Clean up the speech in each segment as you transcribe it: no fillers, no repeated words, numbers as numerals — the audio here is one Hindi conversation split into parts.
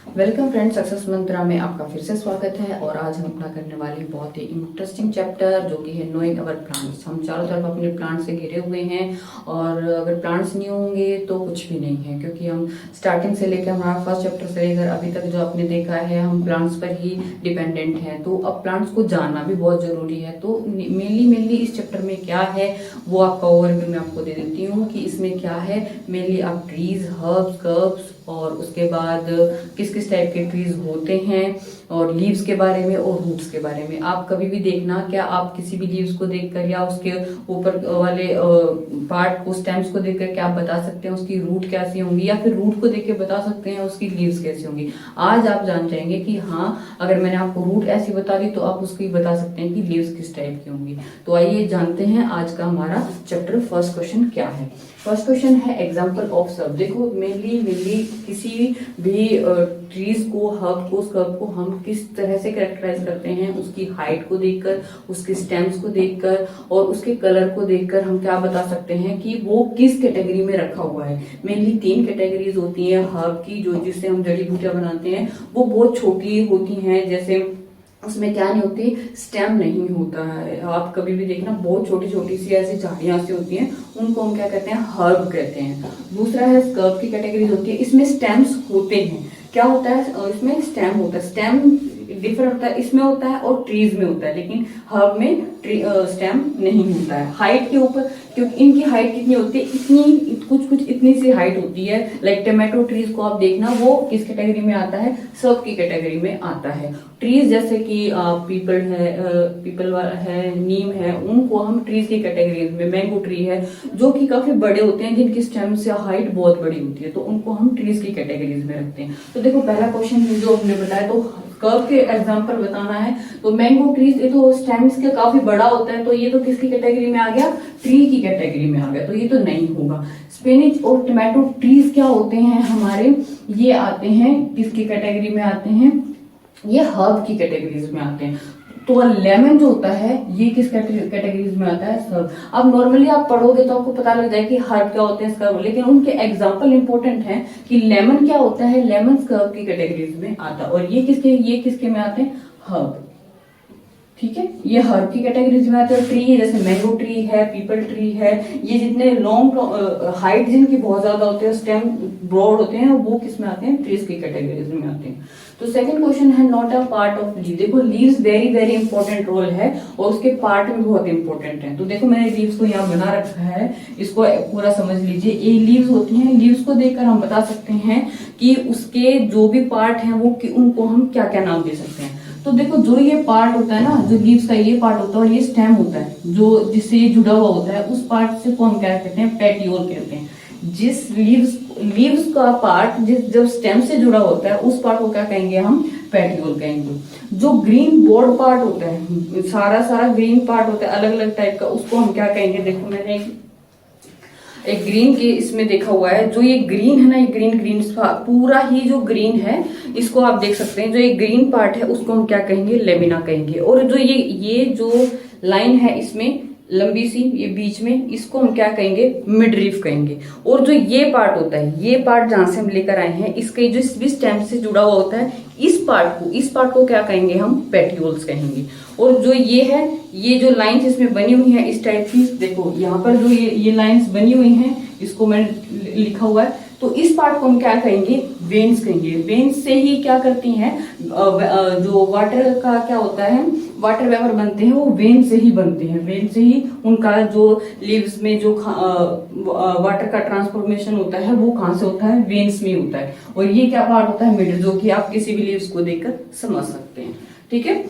वेलकम फ्रेंड्स, सक्सेस मंत्रा में आपका फिर से स्वागत है। और आज हम अपना करने वाले बहुत ही इंटरेस्टिंग चैप्टर जो कि है नोइंग अवर प्लांट्स। हम चारों तरफ अपने प्लांट से घिरे हुए हैं और अगर प्लांट्स नहीं होंगे तो कुछ भी नहीं है, क्योंकि हम स्टार्टिंग से लेकर हमारा फर्स्ट चैप्टर से लेकर अभी तक जो आपने देखा है हम प्लांट्स पर ही डिपेंडेंट हैं। तो अब प्लांट्स को जानना भी बहुत जरूरी है। तो मेनली इस चैप्टर में क्या है वो आपका ओवरव्यू मैं आपको दे देती हूँ कि इसमें क्या है। मेनली आप ट्रीज, हर्ब्स, कर्ब्स और उसके बाद किस किस टाइप के ट्रीज होते हैं और लीव्स के बारे में और रूट्स के बारे में। आप कभी भी देखना, क्या आप किसी भी लीव्स को देखकर या उसके ऊपर वाले पार्ट को, स्टेम्स को देखकर क्या आप बता सकते हैं उसकी रूट कैसी होंगी, या फिर रूट को देख के बता सकते हैं उसकी लीव्स कैसी होंगी। आज आप जान जाएंगे कि हाँ, अगर मैंने आपको रूट ऐसी बता दी तो आप उसकी बता सकते हैं कि लीव्स किस टाइप की होंगी। तो आइए जानते हैं आज का हमारा चैप्टर फर्स्ट क्वेश्चन क्या है। फर्स्ट क्वेश्चन है एग्जाम्पल ऑफ सर्ब। देखो मेनली किसी भी ट्रीज को, हर्ब को, स्कर्ब को हम किस तरह से कैरेक्टराइज करते हैं, उसकी हाइट को देखकर, उसके स्टेम्स को देखकर और उसके कलर को देखकर हम क्या बता सकते हैं कि वो किस कैटेगरी में रखा हुआ है। मेनली 3 कैटेगरीज होती हैं हर्ब की, जो जिससे हम जड़ी बूटियां बनाते हैं। वो बहुत छोटी होती हैं, जैसे उसमें क्या नहीं होती, स्टेम नहीं होता है। आप कभी भी देखना बहुत छोटी छोटी सी ऐसी झाड़ियां सी होती हैं, उनको हम क्या कहते हैं, हर्ब कहते हैं। दूसरा है स्कर्ब की कैटेगरी होती है, इसमें स्टेम्स होते हैं। क्या होता है इसमें, स्टेम होता है। स्टेम डिफर होता है, इसमें होता है और ट्रीज में होता है, लेकिन हर्ब में स्टेम नहीं होता है। हाइट के ऊपर, क्योंकि इनकी हाइट कितनी होती है, इतनी कुछ इतनी सी हाइट होती है। लाइक टोमेटो ट्रीज को आप देखना, वो किस कैटेगरी में आता है, सर्ब की कैटेगरी में आता है। ट्रीज जैसे कि पीपल है, नीम है, उनको हम ट्रीज की कैटेगरी में, मैंगो ट्री है जो कि काफी बड़े होते हैं, जिनकी स्टेम से हाइट बहुत बड़ी होती है, तो उनको हम ट्रीज की कैटेगरीज में रखते हैं। तो देखो पहला क्वेश्चन जो हमने बताया, तो कर्व के एग्जांपल बताना है। तो मैंगो ट्रीज, ये तो स्टेम्स के काफी बड़ा होता है, तो ये तो किसकी कैटेगरी में आ गया, ट्री की कैटेगरी में आ गया, तो ये तो नहीं होगा। स्पिनिच और टोमेटो ट्रीज क्या होते हैं हमारे, ये आते हैं किसकी कैटेगरी में आते हैं, ये हर्ब की कैटेगरीज में आते हैं। तो लेमन जो होता है ये किस कैटेगरीज में आता है, सर्ब। अब नॉर्मली आप पढ़ोगे तो आपको पता लग जाए कि हर्ब क्या होते हैं, स्कर्ब, लेकिन उनके एग्जांपल इंपॉर्टेंट हैं कि लेमन क्या होता है, लेमन स्कर्ब की कैटेगरीज में आता है। और ये किसके में आते हैं, हर्ब। ठीक है, ये हर्ब की कैटेगरीज में आते हैं। ट्री है, जैसे मैंगो ट्री है, पीपल ट्री है, ये जितने लॉन्ग हाइट जिनकी बहुत ज्यादा होते हैं, स्टेम ब्रॉड होते हैं, वो किस में आते हैं, ट्रीज की कैटेगरीज में आते हैं। तो सेकंड क्वेश्चन है not a part of leave. देखो leaves very very important role है और उसके पार्ट भी बहुत इंपॉर्टेंट है। तो देखो मैंने लीव्स को यहाँ बना रखा है, इसको पूरा समझ लीजिए। ये लीव्स होती हैं, लीव्स को देखकर हम बता सकते हैं कि उसके जो भी पार्ट हैं वो उनको हम क्या क्या नाम दे सकते हैं। तो देखो जो ये पार्ट होता है ना, जो लीव्स का ये पार्ट होता है और ये स्टेम होता है, जो जिससे ये जुड़ा हुआ होता है, उस पार्ट से को हम क्या कहते हैं, पेटियोल कहते हैं। जिस लीव्स का पार्ट जब स्टेम से जुड़ा होता है, उस पार्ट को क्या कहेंगे, हम पेटियोल कहेंगे। जो ग्रीन बोर्ड पार्ट होता है, सारा ग्रीन पार्ट होता है अलग अलग टाइप का, उसको हम क्या कहेंगे। देखो मैंने एक ग्रीन के इसमें देखा हुआ है, जो ये ग्रीन है ना, ये ग्रीन पूरा ही जो ग्रीन है, इसको आप देख सकते हैं, जो ये ग्रीन पार्ट है उसको हम क्या कहेंगे, लेमिना कहेंगे। और जो ये जो लाइन है इसमें लंबी सी, ये बीच में, इसको हम क्या कहेंगे, मिडरीफ कहेंगे। और जो ये पार्ट होता है, ये पार्ट जहां से हम लेकर आए हैं, इसके जो इस स्टेम से जुड़ा हुआ होता है, इस पार्ट को क्या कहेंगे, हम पेटियोल्स कहेंगे। और जो ये है, ये जो लाइंस इसमें बनी हुई है इस टाइप की, देखो यहाँ पर जो ये लाइंस बनी हुई हैं, इसको मैंने लिखा हुआ है, तो इस पार्ट को हम क्या कहेंगे, वेन्स कहेंगे। वेन्स से ही क्या करती हैं, जो वाटर का क्या होता है, वाटर वेपर बनते हैं, वो वेन से ही बनते हैं। वेन से ही उनका जो लीव्स में जो वाटर का ट्रांसफॉर्मेशन होता है, वो कहाँ से होता है, वेन्स में होता है। और ये क्या पार्ट होता है, मिड, जो कि आप किसी भी लीव्स को देखकर समझ सकते हैं। ठीक है,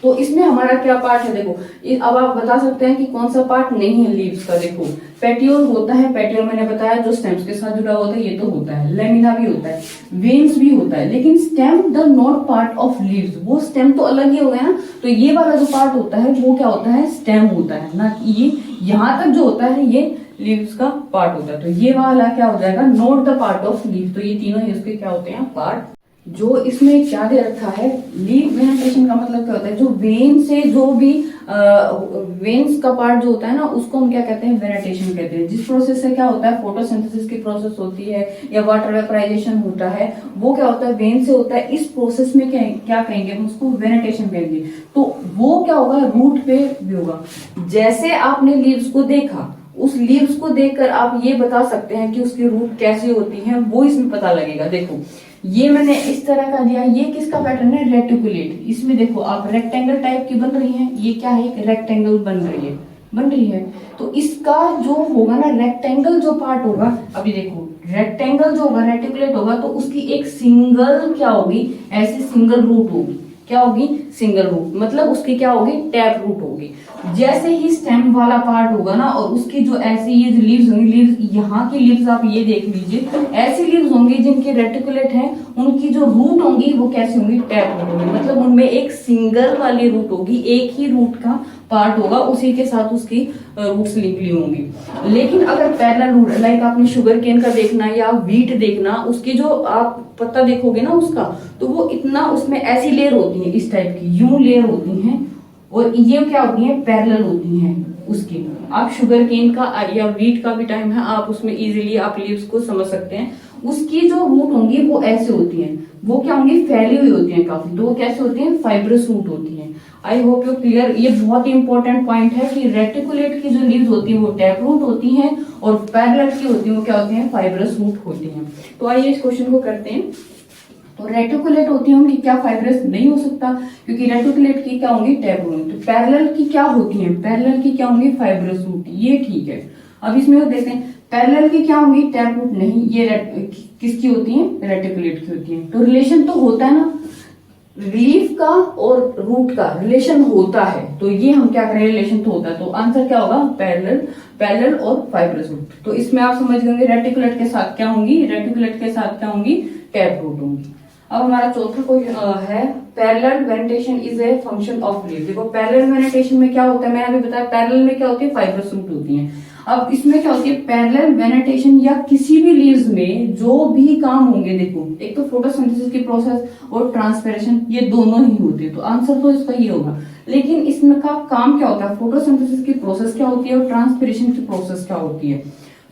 तो इसमें हमारा क्या पार्ट है, देखो अब आप बता सकते हैं कि कौन सा पार्ट नहीं है लीव्स का। देखो पेटियोल होता है, पेटियोल मैंने बताया जो स्टेम्स के साथ जुड़ा होता है, ये तो होता है। लेमिना भी होता है, वेन्स भी होता है, लेकिन stem the not part of leaves. वो स्टेम तो अलग ही हो गया ना, तो ये वाला जो पार्ट होता है वो क्या होता है, स्टेम होता है ना। ये यहाँ तक जो होता है ये लीव्स का पार्ट होता है, तो ये वाला क्या हो जाएगा, not the part of leave. तो ये तीनों इसके क्या होते हैं, पार्ट जो इसमें क्या दे रखा है, लीफ वेनेटेशन का मतलब क्या होता है, जो वेन से जो भी वेन्स का पार्ट जो होता है ना, उसको हम क्या कहते हैं, वेनेटेशन कहते हैं। जिस प्रोसेस से क्या होता है, फोटोसिंथेसिस की प्रोसेस होती है या वाटर वेपराइजेशन होता है, वो क्या होता है, वेन से होता है। इस प्रोसेस में क्या कहेंगे हम उसको, वेनेटेशन कहेंगे। तो वो क्या होगा, रूट पे भी होगा। जैसे आपने लीव्स को देखा, उस लीव्स को देखकर आप ये बता सकते हैं कि उसकी रूट कैसी होती है, वो इसमें पता लगेगा। देखो ये मैंने इस तरह का दिया, ये किसका पैटर्न है, रेटिकुलेट। इसमें देखो आप रेक्टेंगल टाइप की बन रही है, ये क्या है, एक रेक्टेंगल बन रही है। तो इसका जो होगा ना, रेक्टेंगल जो पार्ट होगा, अभी देखो रेक्टेंगल जो होगा, रेटिकुलेट होगा, तो उसकी एक सिंगल क्या होगी, ऐसी सिंगल रूट होगी। क्या होगी, सिंगल रूट, मतलब उसकी क्या होगी, टैप रूट होगी। जैसे ही स्टेम वाला पार्ट होगा ना, और उसकी जो ऐसी ये जो लीव्स होंगी, लीव्स यहाँ की लीव्स आप ये देख लीजिए, ऐसी लीव्स होंगी जिनके रेटिकुलेट हैं, उनकी जो रूट होंगी वो कैसी होंगी, टैप रूट होंगी। मतलब उनमें एक सिंगल वाली रूट होगी, एक ही रूट का पार्ट होगा, उसी के साथ उसकी रूट्स निकली होंगी। लेकिन अगर पैरेलल रूट, लाइक आपने शुगर केन का देखना या व्हीट देखना, उसकी जो आप पत्ता देखोगे ना उसका, तो वो इतना, उसमें ऐसी लेयर होती है, इस टाइप की यूं लेयर होती हैं, और ये क्या होती है, पैरेलल होती हैं उसकी। आप शुगर केन का या व्हीट का भी टाइम है, आप उसमें इजीली आप लीव्स को समझ सकते हैं। उसकी जो रूट होंगी वो ऐसे होती हैं, वो क्या होंगी, फैली हुई होती हैं काफी, तो वो कैसे होती हैं, फाइब्रस रूट होती हैं। I hope you clear. ये बहुत ही इंपॉर्टेंट पॉइंट है कि रेटिकुलेट की जो लीव्स होती है वो टैप रूट होती हैं, और पैरेलल की होती है वो क्या होती हैं, फाइब्रस रूट होती हैं। तो आइए इस क्वेश्चन को करते हैं। तो रेटिकुलेट होती होंगी, क्या फाइब्रस नहीं हो सकता, क्योंकि रेटिकुलेट की क्या होंगी, टैप रूट। तो पैरेलल की क्या होती है, पैरेलल की क्या होंगी, फाइब्रस रूट, ये ठीक है। अब इसमें वो देखते हैं, पैरेलल की क्या होंगी, टैप रूट नहीं, ये किसकी होती है, रेटिकुलेट की होती है। तो रिलेशन तो होता है ना, लीफ का और रूट का रिलेशन होता है, तो ये हम क्या करें, रिलेशन तो होता है, तो आंसर क्या होगा, पैरेलल और फाइब्रस रूट। तो इसमें आप समझ गए रेटिकुलेट के साथ क्या होंगी, रेटिकुलेट के साथ क्या होंगी, टैप रूट होंगी। अब हमारा चौथा क्वेश्चन है, parallel venation is a function of leaf. देखो पैरेलल वेनेटेशन में क्या होता है, मैंने अभी बताया, पैरेलल में क्या होती है, फाइब्रस रूट होती है। अब इसमें क्या होती है, पैरेलल वेनेटेशन या किसी भी लीव्स में जो भी काम होंगे, देखो एक तो फोटोसिंथेसिस की प्रोसेस और ट्रांसपिरेशन, ये दोनों ही होते हैं, तो आंसर तो इसका ये होगा। लेकिन इसमें का काम क्या होता है, फोटोसिंथेसिस की प्रोसेस क्या होती है और ट्रांसपिरेशन की प्रोसेस क्या होती है।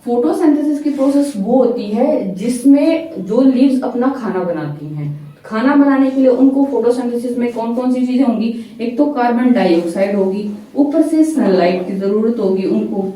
फोटोसिंथेसिस की प्रोसेस वो होती है जिसमें जो लीव्स अपना खाना बनाती हैं। खाना बनाने के लिए उनको फोटोसिंथेसिस में कौन कौन सी चीजें होंगी, एक तो कार्बन डाइऑक्साइड होगी, ऊपर से सनलाइट की जरूरत होगी उनको,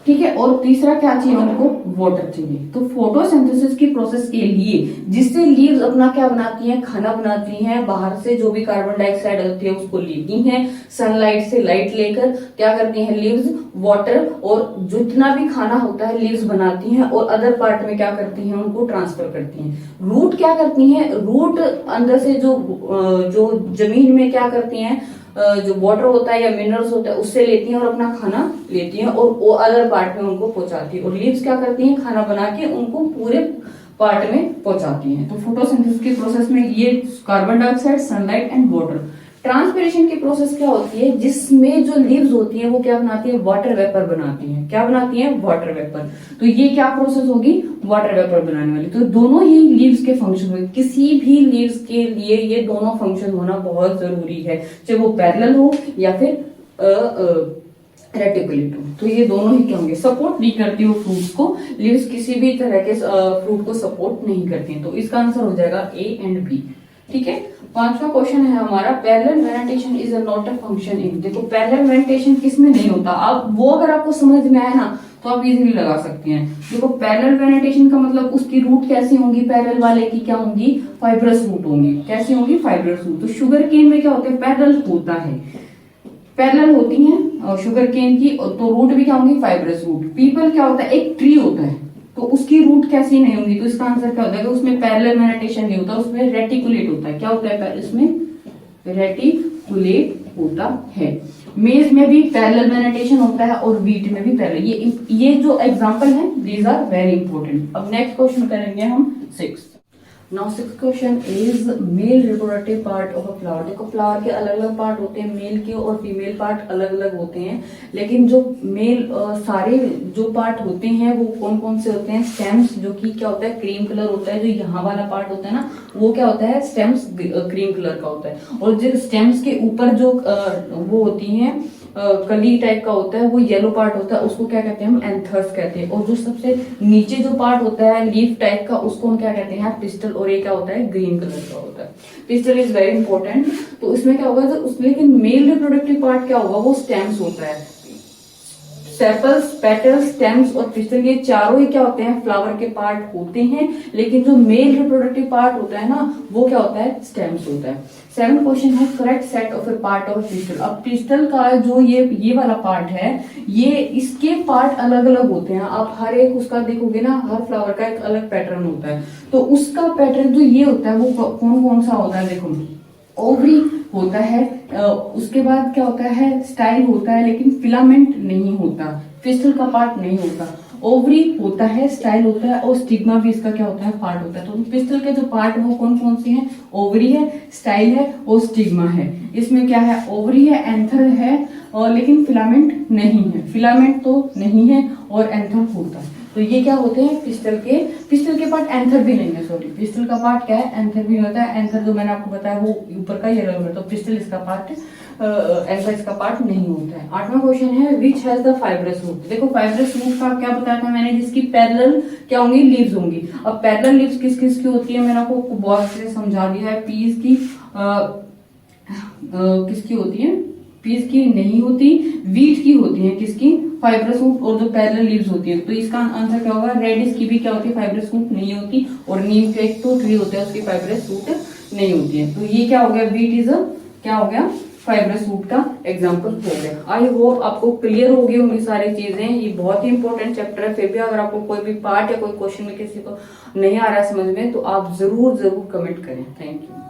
ठीक है, और तीसरा क्या चाहिए उनको, वाटर चाहिए। तो फोटोसिंथेसिस की प्रोसेस के लिए, जिससे लीव्स अपना क्या बनाती हैं, खाना बनाती हैं, बाहर से जो भी कार्बन डाइऑक्साइड होती है उसको लेती हैं, सनलाइट से लाइट लेकर क्या करती हैं लीव्स, वाटर और जितना भी खाना होता है लीव्स बनाती हैं, और अदर पार्ट में क्या करती हैं, उनको ट्रांसफर करती हैं। रूट क्या करती हैं, रूट अंदर से जो जमीन में क्या करती हैं, जो वाटर होता है या मिनरल्स होता है उससे लेती हैं और अपना खाना लेती हैं, और वो अदर पार्ट में उनको पहुंचाती है। और लीव्स क्या करती हैं, खाना बना के उनको पूरे पार्ट में पहुंचाती हैं। तो फोटोसिंथेसिस की प्रोसेस में ये carbon dioxide, sunlight and water. Transpiration की प्रोसेस क्या होती है, जिसमें जो लीव्स होती हैं वो क्या बनाती है, वाटर वेपर बनाती हैं। क्या बनाती हैं, वाटर वेपर। तो ये क्या प्रोसेस होगी, वाटर वेपर बनाने वाली। तो दोनों ही लीव्स के फंक्शन होंगे, किसी भी लीव्स के लिए ये दोनों फंक्शन होना बहुत जरूरी है, चाहे वो पैरेलल हो या फिर रेटिकुलेट हो। तो ये दोनों ही क्या होंगे, सपोर्ट नहीं करती वो फ्रूट्स को, लीव्स किसी भी तरह के फ्रूट को सपोर्ट नहीं करती। तो इसका आंसर हो जाएगा ए एंड बी, ठीक है। पांचवा क्वेश्चन है हमारा, parallel venation is a not a function in. देखो पैरेलल वेनेटेशन किसमें नहीं होता, आप वो अगर आपको समझ में आया ना तो आप इजीली लगा सकते हैं। देखो पैरेलल वेनेटेशन का मतलब उसकी रूट कैसी होंगी, पैरेलल वाले की क्या होंगी, फाइब्रस रूट होंगी। कैसी होंगी, फाइब्रस रूट। तो शुगर केन में क्या होता है, पैरेलल होता है, पैरेलल होती है शुगर केन की, तो रूट भी क्या होंगी, फाइब्रस रूट। पीपल क्या होता है, एक ट्री होता है, तो उसकी रूट कैसी नहीं होंगी। तो इसका आंसर क्या होता है कि उसमें पैरेलल वेनेटेशन नहीं होता, उसमें रेटिकुलेट होता है। क्या होता है, इसमें रेटिकुलेट होता है। मेज में भी पैरेलल वेनेटेशन होता है और व्हीट में भी पैरेलल। ये जो एग्जांपल है, दीज आर वेरी इंपॉर्टेंट। अब नेक्स्ट क्वेश्चन करेंगे हम 6। Now six question is male reproductive part of a flower. देखो फ्लावर के अलग अलग पार्ट होते हैं, मेल के और फीमेल पार्ट अलग अलग होते हैं, लेकिन जो मेल सारे जो पार्ट होते हैं वो कौन कौन से होते हैं? स्टेम्स, जो कि क्या होता है क्रीम कलर होता है, जो यहाँ वाला पार्ट होता है ना वो क्या होता है? स्टेम्स क्रीम कलर का होता है। और जो स्टेम्स के ऊपर जो वो होती है कली टाइप का होता है वो येलो पार्ट होता है, उसको क्या कहते हैं? हम एंथर्स कहते हैं। और जो सबसे नीचे जो पार्ट होता है लीफ टाइप का उसको हम क्या कहते हैं? पिस्टल। और ये क्या होता है? ग्रीन कलर का होता है। Pistil is very important. तो उसमें क्या होगा लेकिन मेल रिप्रोडक्टिव पार्ट क्या होगा? वो स्टेम्स होता है। सेपल्स, पेटल्स, स्टेम्स और पिस्टल, ये चारों ही क्या होते हैं? फ्लावर के पार्ट होते हैं, लेकिन जो मेल रिप्रोडक्टिव पार्ट होता है ना वो क्या होता है? स्टेम्स होता है। सेवन क्वेश्चन है correct set of A part of pistol. अब पिस्टल का जो ये वाला पार्ट है, ये इसके पार्ट अलग अलग होते हैं। आप हर एक उसका देखोगे ना, हर फ्लावर का एक अलग पैटर्न होता है। तो उसका पैटर्न जो ये होता है वो कौन कौन सा होता है? देखो ओवरी होता है, उसके बाद क्या होता है? स्टाइल होता है, लेकिन फिलामेंट नहीं होता, पिस्टल का पार्ट नहीं होता। ओवरी होता है, स्टाइल होता है और स्टिग्मा भी इसका क्या होता है? पार्ट होता है। तो पिस्टल के जो पार्ट है वो कौन कौन से हैं? ओवरी है, स्टाइल है और स्टिग्मा है। इसमें क्या है? ओवरी है, एंथर है और लेकिन फिलामेंट नहीं है। फिलामेंट तो नहीं है और एंथर होता है। तो ये क्या होते हैं? पिस्टल के पार्ट। एंथर भी नहीं है, सॉरी, पिस्टल का पार्ट क्या है? एंथर भी होता है। एंथर जो मैंने आपको बताया वो ऊपर का येलो है, तो पिस्टल इसका पार्ट, एंथर इसका पार्ट नहीं होता है। आठवां क्वेश्चन है which has the fibrous root. देखो फाइब्रस रूट का क्या बताया था मैंने? जिसकी पैरेलल क्या होंगी? लीव्स होंगी। अब पैरेलल लीव्स किस किस की होती है? मैंने आपको बहुत अच्छे से समझा दिया है। पीस की किसकी होती है? पीस की नहीं होती, वीट की होती है। किसकी? Fibrous root. और जो पैरेलल लीव्स होती है, तो इसका आंसर क्या होगा? रेडिस की भी क्या होती है? फाइब्रस रूट नहीं होती। और नीम का एक तो ट्री होता है उसकी फाइब्रस रूट नहीं होती है। तो ये क्या हो गया? वीट इज क्या हो गया? फाइब्रस रूट का एग्जाम्पल हो गया। आई होप आपको क्लियर हो गई होंगी सारी चीजें। ये बहुत ही इंपॉर्टेंट चैप्टर है। फिर भी अगर आपको कोई भी पार्ट या कोई क्वेश्चन में किसी को नहीं आ रहा है समझ में, तो आप जरूर कमेंट करें। Thank you.